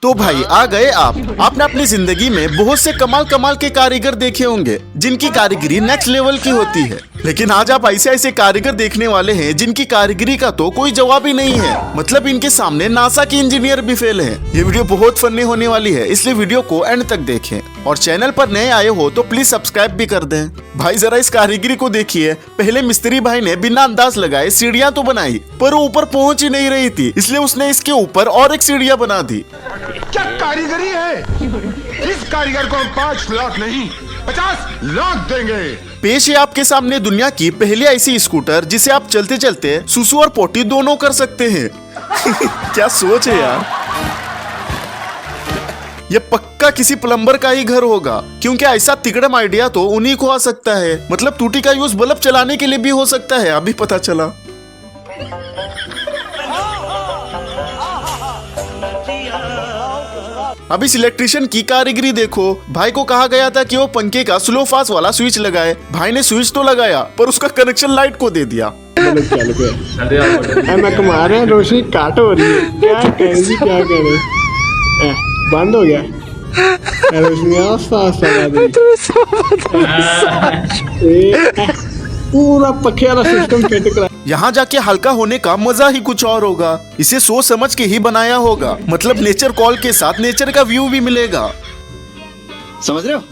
तो भाई आ गए आपने अपनी जिंदगी में बहुत से कमाल कमाल के कारीगर देखे होंगे जिनकी कारीगरी नेक्स्ट लेवल की होती है, लेकिन आज आप ऐसे ऐसे कारीगर देखने वाले हैं जिनकी कारीगरी का तो कोई जवाब ही नहीं है। मतलब इनके सामने नासा के इंजीनियर भी फेल हैं। ये वीडियो बहुत फनी होने वाली है, इसलिए वीडियो को एंड तक देखें और चैनल पर नए आए हो तो प्लीज सब्सक्राइब भी कर दें। भाई जरा इस कारीगरी को देखिए। पहले मिस्त्री भाई ने बिना अंदाज लगाए सीढ़ियां तो बनाई, पर वो ऊपर पहुंच ही नहीं रही थी, इसलिए उसने इसके ऊपर और एक सीढ़ियां बना दी। क्या कारीगरी है? इस कारीगर को हम 5 लाख नहीं 50 लाख देंगे। पेश है आपके सामने दुनिया की पहली ऐसी स्कूटर जिसे आप चलते चलते सुसु और पोटी दोनों कर सकते हैं। क्या सोच है यार। ये पक्का किसी प्लम्बर का ही घर होगा, क्योंकि ऐसा तिकड़म आइडिया तो उन्हीं को आ सकता है। मतलब टूटी का यूज बल्ब चलाने के लिए भी हो सकता है, अभी पता चला। अब इस इलेक्ट्रिशियन की कारीगरी देखो। भाई को कहा गया था कि वो पंखे का स्लो फास्ट वाला स्विच लगाए। भाई ने स्विच तो लगाया पर उसका कनेक्शन लाइट को दे दिया। मैं कमा रहे हैं, रोशनी काट हो रही है, क्या करें क्या करें। बंद हो गया रोशनी पूरा पखे वाला सिस्टम फिट करा। यहाँ जाके हल्का होने का मजा ही कुछ और होगा। इसे सोच समझ के ही बनाया होगा। मतलब नेचर कॉल के साथ नेचर का व्यू भी मिलेगा। समझ रहे हो?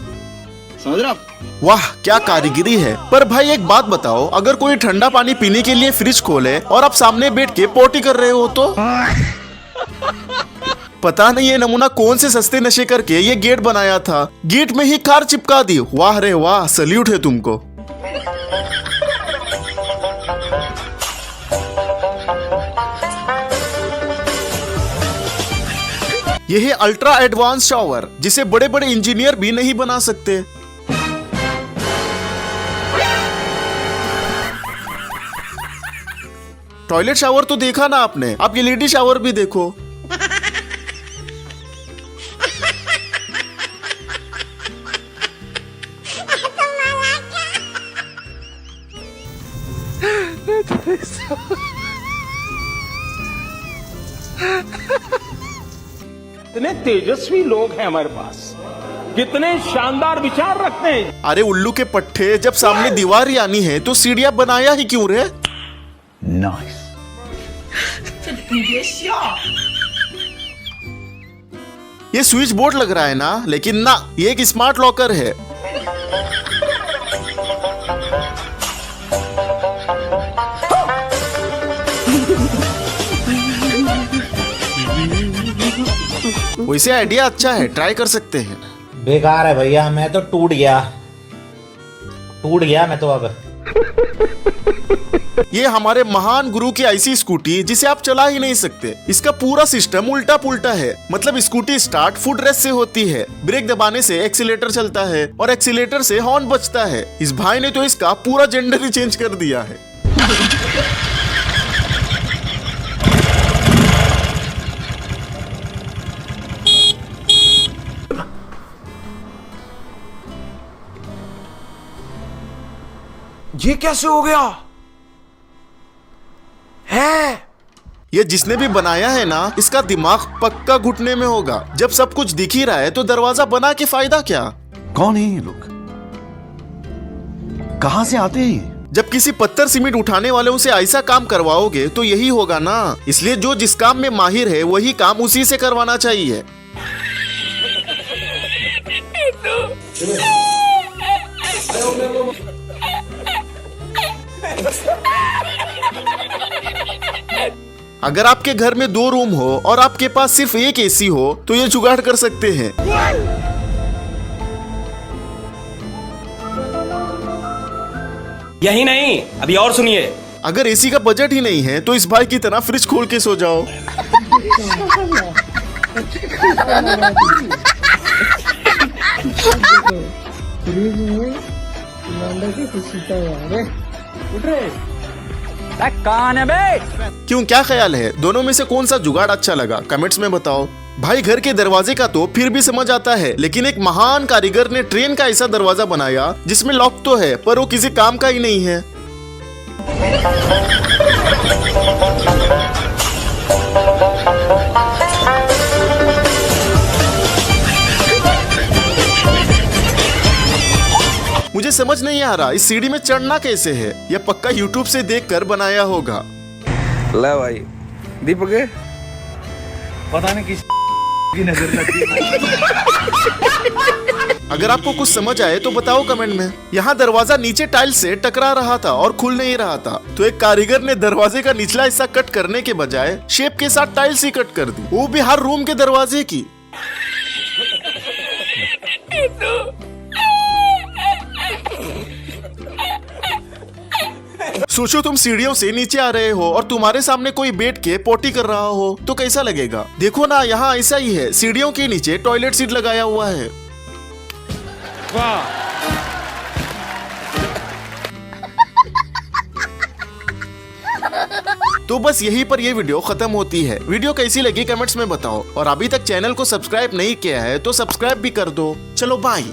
वाह क्या कारीगरी है। पर भाई एक बात बताओ, अगर कोई ठंडा पानी पीने के लिए फ्रिज खोले और आप सामने बैठ के पोटी कर रहे हो तो पता नहीं ये नमूना कौन से सस्ते नशे करके ये गेट बनाया था। गेट में ही कार चिपका दी। वाह रे वाह, सल्यूट है तुमको। यह है अल्ट्रा एडवांस शावर, जिसे बड़े बड़े इंजीनियर भी नहीं बना सकते। टॉयलेट शावर तो देखा ना आपने, आप ये लेडी शावर भी देखो। कितने तेजस्वी लोग हैं हमारे पास, कितने शानदार विचार रखते हैं। अरे उल्लू के पट्टे, जब सामने दीवार ही आनी है तो सीढ़ियां बनाया ही क्यों रे। नाइस। ये स्विच बोर्ड लग रहा है ना, लेकिन ना, ये एक स्मार्ट लॉकर है। वैसे आइडिया अच्छा है, ट्राई कर सकते हैं। बेकार है भैया, मैं तो टूट गया मैं तो अब। ये हमारे महान गुरु की ऐसी स्कूटी जिसे आप चला ही नहीं सकते। इसका पूरा सिस्टम उल्टा पुल्टा है। मतलब स्कूटी स्टार्ट फुट रेस्ट से होती है, ब्रेक दबाने से एक्सीलेटर चलता है और एक्सीलेटर से हॉर्न बजता है। इस भाई ने तो इसका पूरा जेंडर ही चेंज कर दिया है। ये कैसे हो गया है? ये जिसने भी बनाया है ना, इसका दिमाग पक्का घुटने में होगा। जब सब कुछ दिख ही रहा है तो दरवाजा बना के फायदा क्या। कौन है ये लोग? कहां से आते हैं? जब किसी पत्थर सीमेंट उठाने वाले से ऐसा काम करवाओगे तो यही होगा ना। इसलिए जो जिस काम में माहिर है वही काम उसी से करवाना चाहिए। अगर आपके घर में 2 रूम हो और आपके पास सिर्फ एक एसी हो तो ये जुगाड़ कर सकते हैं। यही नहीं, अभी और सुनिए। अगर एसी का बजट ही नहीं है तो इस भाई की तरह फ्रिज खोल के सो जाओ। क्यों, क्या ख्याल है, दोनों में से कौन सा जुगाड़ अच्छा लगा? कमेंट्स में बताओ। भाई घर के दरवाजे का तो फिर भी समझ आता है, लेकिन एक महान कारीगर ने ट्रेन का ऐसा दरवाजा बनाया जिसमें लॉक तो है पर वो किसी काम का ही नहीं है। समझ नहीं आ रहा इस सीढ़ी में चढ़ना कैसे है। यह पक्का यूट्यूब से देखकर बनाया होगा। ला भाई दीपक पता नहीं किस की नजर लगी। अगर आपको कुछ समझ आए तो बताओ कमेंट में। यहाँ दरवाजा नीचे टाइल से टकरा रहा था और खुल नहीं रहा था, तो एक कारीगर ने दरवाजे का निचला हिस्सा कट करने के बजाय शेप के साथ टाइल्स ही कट कर दी, वो भी हर रूम के दरवाजे की। सोचो तुम सीढ़ियों से नीचे आ रहे हो और तुम्हारे सामने कोई बैठ के पोटी कर रहा हो तो कैसा लगेगा। देखो ना, यहाँ ऐसा ही है, सीढ़ियों के नीचे टॉयलेट सीट लगाया हुआ है। तो बस यहीं पर ये वीडियो खत्म होती है। वीडियो कैसी लगी कमेंट्स में बताओ, और अभी तक चैनल को सब्सक्राइब नहीं किया है तो सब्सक्राइब भी कर दो। चलो बाय।